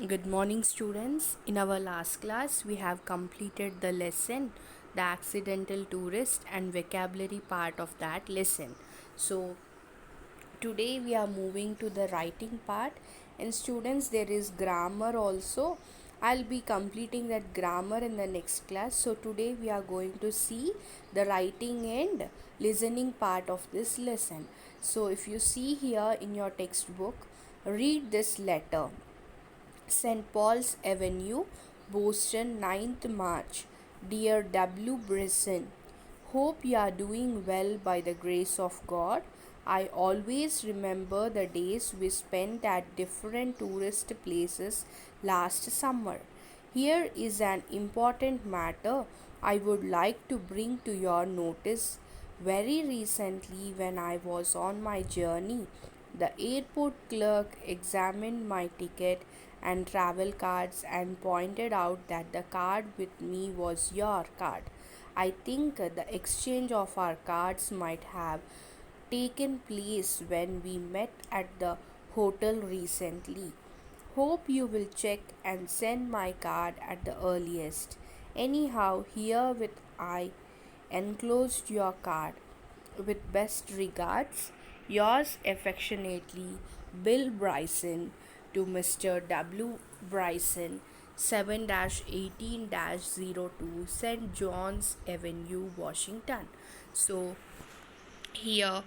Good morning, students. In our last class, we have completed the lesson, the accidental tourist, and vocabulary part of that lesson. So, today we are moving to the writing part, and students, there is grammar also. I'll be completing that grammar in the next class. So, today we are going to see the writing and listening part of this lesson. So, if you see here in your textbook, read this letter. St. Paul's Avenue, Boston, 9th March. Dear W. Brisson, hope you are doing well by the grace of God. I always remember the days we spent at different tourist places last summer. Here is an important matter I would like to bring to your notice. Very recently, when I was on my journey, the airport clerk examined my ticket and travel cards and pointed out that the card with me was your card. I think the exchange of our cards might have taken place when we met at the hotel recently. Hope you will check and send my card at the earliest. Anyhow, herewith I enclosed your card. With best regards, yours affectionately, Bill Bryson, to Mr. W. Bryson, 7 18 02, St. John's Avenue, Washington. So, here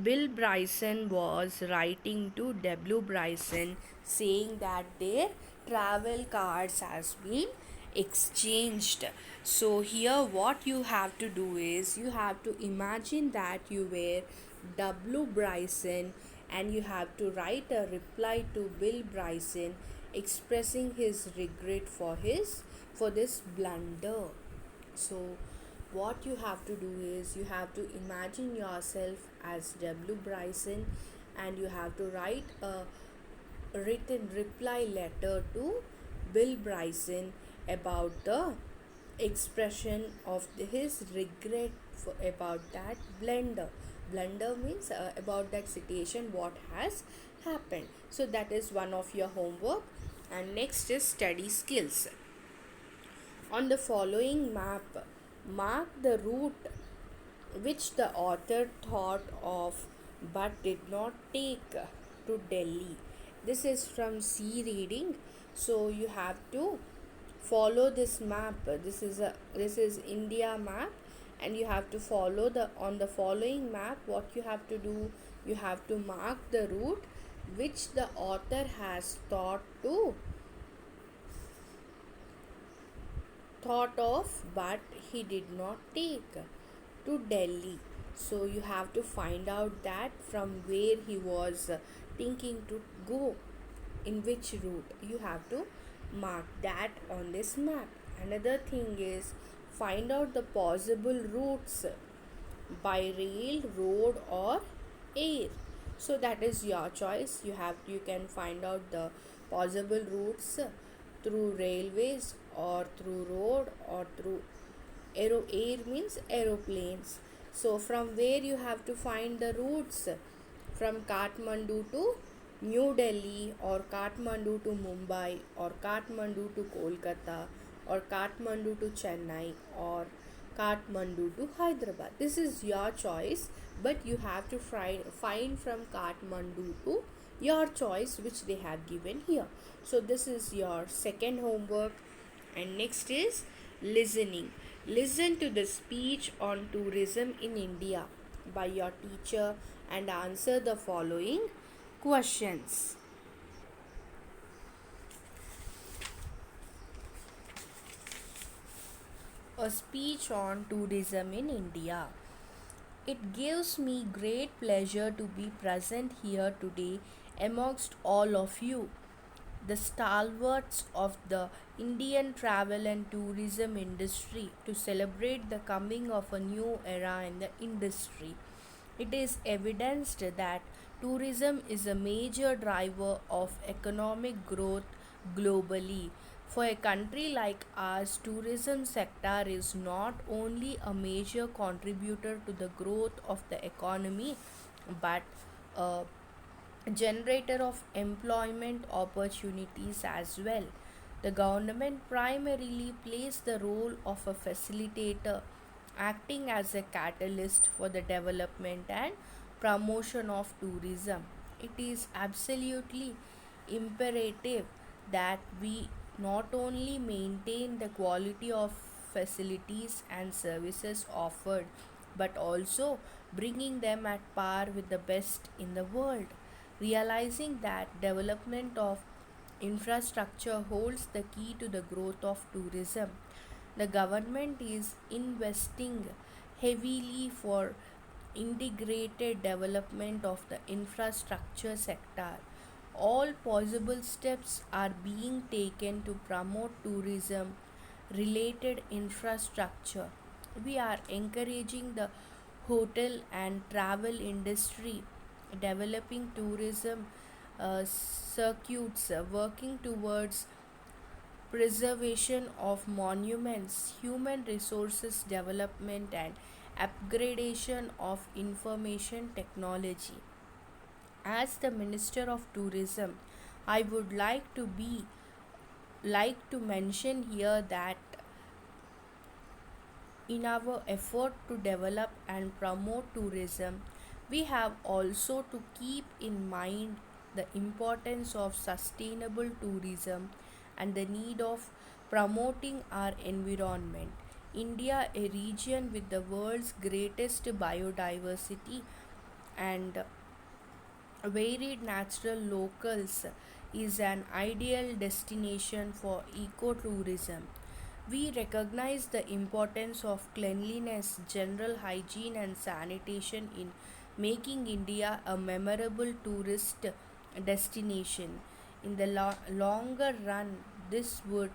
Bill Bryson was writing to W. Bryson saying that their travel cards has been exchanged. So here what you have to do is you have to imagine that you were W. Bryson and you have to write a reply to Bill Bryson expressing his regret for this blunder. So, what you have to do is you have to imagine yourself as W. Bryson and you have to write a written reply letter to Bill Bryson about the expression of his regret about that blunder. Blunder means about that situation, what has happened. So, that is one of your homework. And next is study skills. On the following map, mark the route which the author thought of but did not take to Delhi. This is from C reading. So you have to follow this map. This is India map, and you have to follow the on the following map. What you have to do, you have to mark the route which the author has thought of but he did not take to Delhi. So you have to find out that from where he was thinking to go, in which route. You have to mark that on this map. Another thing is find out the possible routes by rail, road, or air. So that is your choice. You can find out the possible routes through railways or through road or through air means aeroplanes. So from where you have to find the routes, from Kathmandu to New Delhi, or Kathmandu to Mumbai, or Kathmandu to Kolkata, or Kathmandu to Chennai, or Kathmandu to Hyderabad. This is your choice, but you have to find from Kathmandu to your choice which they have given here. So this is your second homework. And next is listening. Listen to the speech on tourism in India by your teacher and answer the following questions. A speech on tourism in India. It gives me great pleasure to be present here today amongst all of you, the stalwarts of the Indian travel and tourism industry, to celebrate the coming of a new era in the industry. It is evidenced that tourism is a major driver of economic growth globally. For a country like ours, tourism sector is not only a major contributor to the growth of the economy but a generator of employment opportunities as well. The government primarily plays the role of a facilitator, acting as a catalyst for the development and promotion of tourism. It is absolutely imperative that we not only maintain the quality of facilities and services offered, but also bringing them at par with the best in the world, realizing that development of infrastructure holds the key to the growth of tourism. The government is investing heavily for integrated development of the infrastructure sector. All possible steps are being taken to promote tourism related infrastructure. We are encouraging the hotel and travel industry, developing tourism circuits, working towards preservation of monuments, human resources development, and upgradation of information technology. As the Minister of Tourism, I would like to mention here that in our effort to develop and promote tourism, we have also to keep in mind the importance of sustainable tourism and the need of promoting our environment. India, a region with the world's greatest biodiversity and varied natural locals, is an ideal destination for ecotourism. We recognize the importance of cleanliness, general hygiene, and sanitation in making India a memorable tourist destination. In the longer run, this would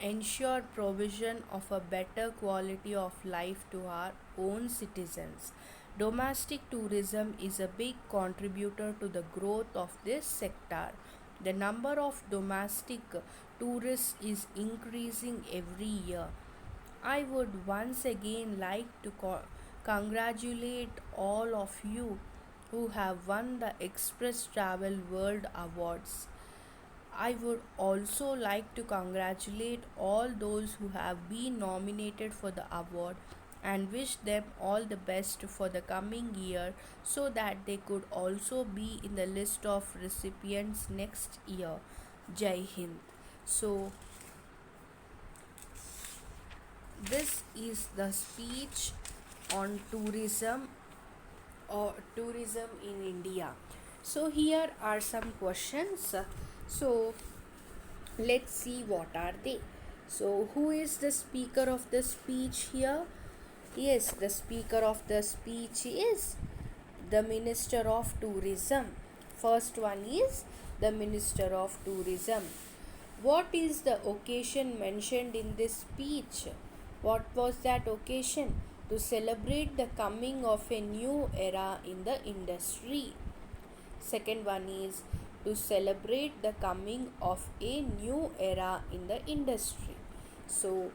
ensure provision of a better quality of life to our own citizens. Domestic tourism is a big contributor to the growth of this sector. The number of domestic tourists is increasing every year. I would once again like to congratulate all of you who have won the Express Travel World Awards. I would also like to congratulate all those who have been nominated for the award and wish them all the best for the coming year so that they could also be in the list of recipients next year. Jai Hind. So, this is the speech on tourism in India. So, here are some questions. So, let's see what are they. So, who is the speaker of the speech here? Yes, the speaker of the speech is the Minister of Tourism. First one is the Minister of Tourism. What is the occasion mentioned in this speech? What was that occasion? To celebrate the coming of a new era in the industry. Second one is to celebrate the coming of a new era in the industry. So,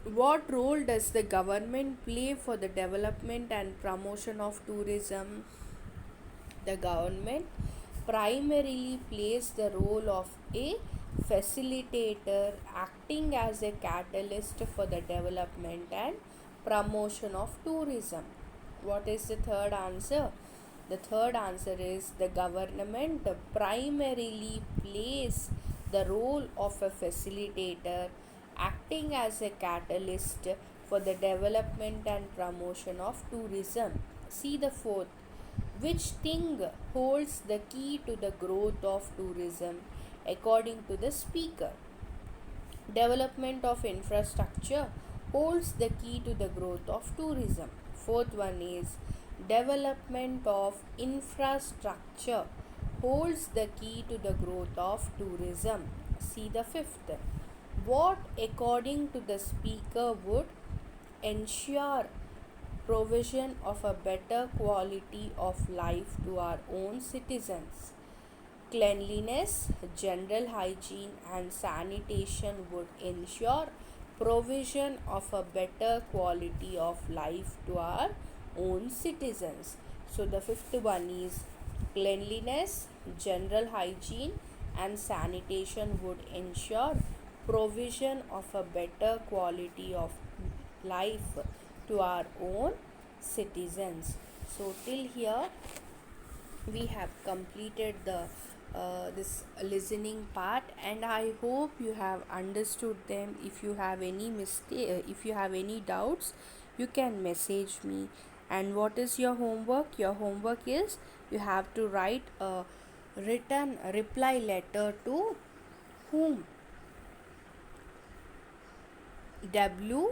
what role does the government play for the development and promotion of tourism? The government primarily plays the role of a facilitator, acting as a catalyst for the development and promotion of tourism. What is the third answer? The third answer is the government primarily plays the role of a facilitator, acting as a catalyst for the development and promotion of tourism. See the fourth. Which thing holds the key to the growth of tourism according to the speaker? Development of infrastructure holds the key to the growth of tourism. Fourth one is development of infrastructure holds the key to the growth of tourism. See the fifth. What, according to the speaker, would ensure provision of a better quality of life to our own citizens? Cleanliness, general hygiene, and sanitation would ensure provision of a better quality of life to our own citizens. So, the fifth one is Cleanliness, general hygiene, and sanitation would ensure provision of a better quality of life to our own citizens. So, till here, we have completed the this listening part, and I hope you have understood them. If you have any mistake, if you have any doubts, you can message me. And what is your homework? Your homework is you have to write a written reply letter to whom? W.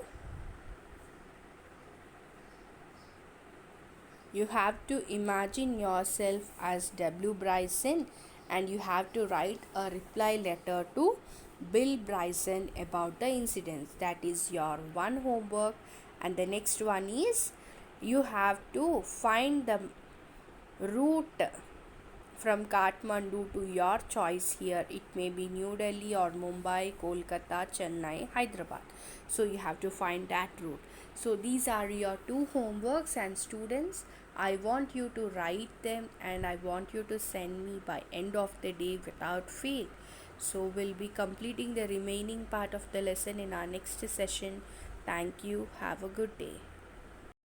You have to imagine yourself as W. Bryson, and you have to write a reply letter to Bill Bryson about the incidents. That is your one homework. And the next one is you have to find the route from Kathmandu to your choice here. It may be New Delhi or Mumbai, Kolkata, Chennai, Hyderabad. So you have to find that route. So these are your two homeworks, and students, I want you to write them and I want you to send me by end of the day without fail. So we'll be completing the remaining part of the lesson in our next session. Thank you. Have a good day.